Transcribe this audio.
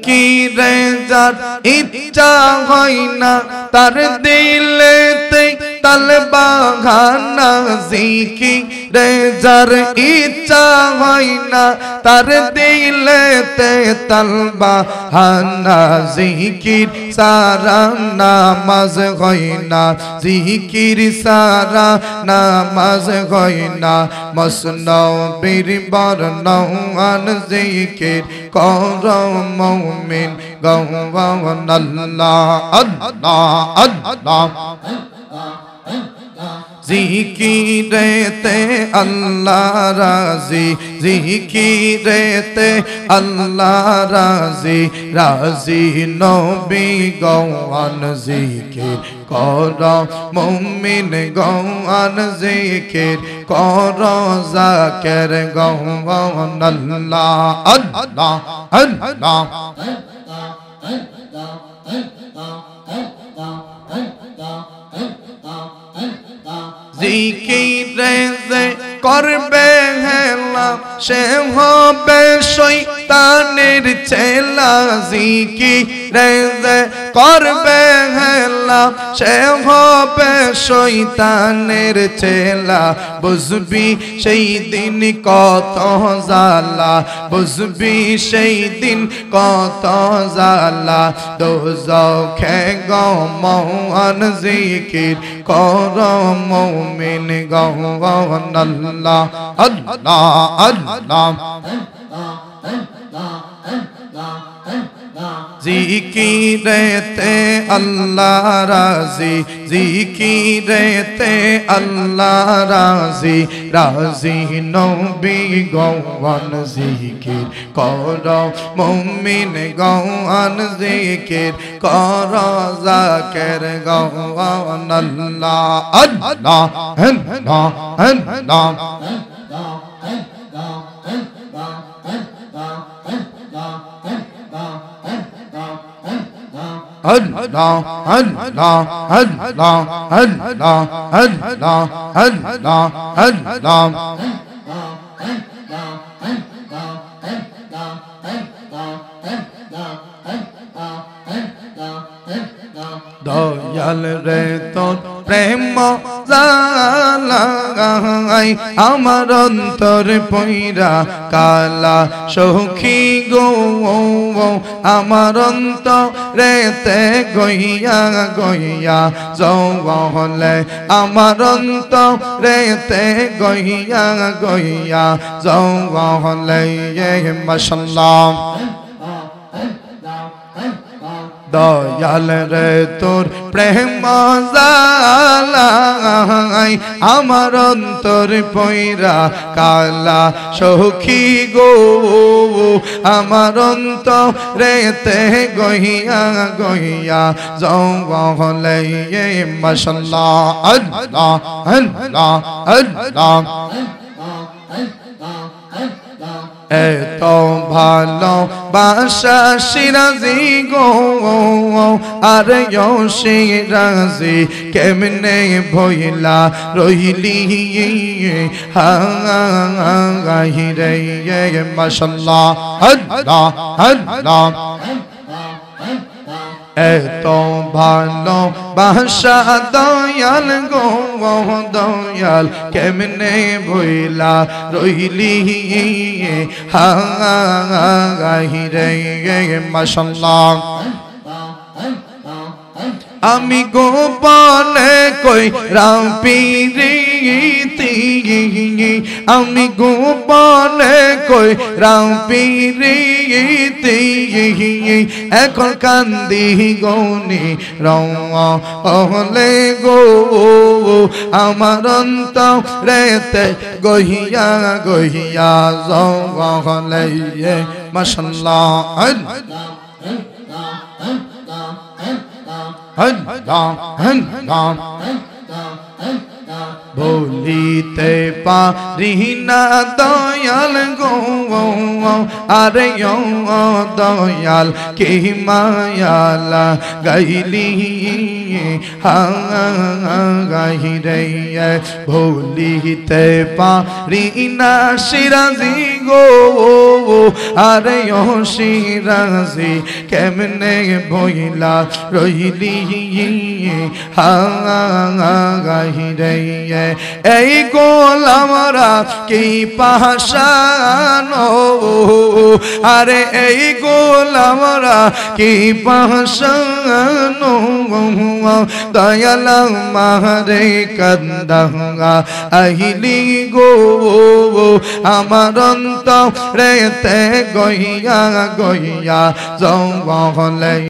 কি রে যার ইচ্ছা হয় না তার দিলেতে তাল বাহানা জিকিরে যার ইচ্ছা হয় না তার দিলেতে তাল বাহানা জিকির সারা নামাজ হয় না জিকির সারা নামাজ হয় না মসনবির বর্ণন জিকির কর মুমিন গাওয়ান আল্লাহ আল্লাহ আল্লাহ জিকিরেতে আল্লাহ রাজি জিকিরেতে আল্লাহ রাজি রাজি নবী গাওয়ান জিকির কর মুমিন গাওয়ান জিকির কর যাকের গাওয়ান আল্লাহ আল্লাহ আল্লাহ জিকিরে যে করবে হেলা সে হবে শয়তানের ছেলা জিকিরে যে করবে হেলা সে হবে শয়তানের ছেলা বুঝবি সেই দিন কত জ্বালা বুঝবি সেই দিন কত জ্বালা দোজখে গমন জিকির কর মুমিন গাওয়ান আল্লাহ আল্লাহ আল্লাহ জিকিরেতে আল্লাহ রাজি জিকিরেতে আল্লাহ রাজি রাজি নবী গাওয়ান জিকির কর মুমিন গাওয়ান জিকির কর যাকের গাওয়ান আল্লাহ আল্লাহ আল্লাহ আল্লাহ Allah Allah Allah Allah Allah Allah Allah Dayal রে তোর প্রেম জালাই আমার অন্তর পইরা কালা সখী গো আমার অন্তরেতে গইয়া গইয়া জলে আমার অন্তরেতে গইয়া গইয়া জলে মাশাআল্লাহ দয়াল রে তোর প্রেম জালাই আমার অন্তর পইরা কালা সখী গো আমার অন্তরেতে গইয়া গইয়া জলে মাশাআল্লাহ আল্লাহ আল্লাহ আল্লাহ এত ভালো বাসা সিরাজি গো আর সিরাজি কেমনে ভইলা রইলি হাই রে মাশাআল্লাহ আল্লাহ আল্লাহ এত ভালো বাসা দয়াল গো দয়াল কেমনে ভইলা রইলি হাই রে মাশাআল্লাহ আমি গোপনে কই রাম পীরিতি আমি গোপনে কই রাম পীরিতি এখন কান্দি গৌনি রলে গো আমার অন্তরেতে গহিয়া গহিয়া জলে মাশাআল্লাহ ভুলিতে পারি না দয়াল দয়াল গো আরে ও দয়াল কি মায়ালা গাইলি গাইরে ভুলিতে পারি না সিরাজি গো আরে ও সিরাজি কেমনে বইলা রইলি গাইরে এই গোলামরা কি পাশানো আরে এই গোলামরা কি পাশানো দয়াল মারে কান্দা আহিলি গো আমার অন্তরেতে গইয়া গইয়া যাও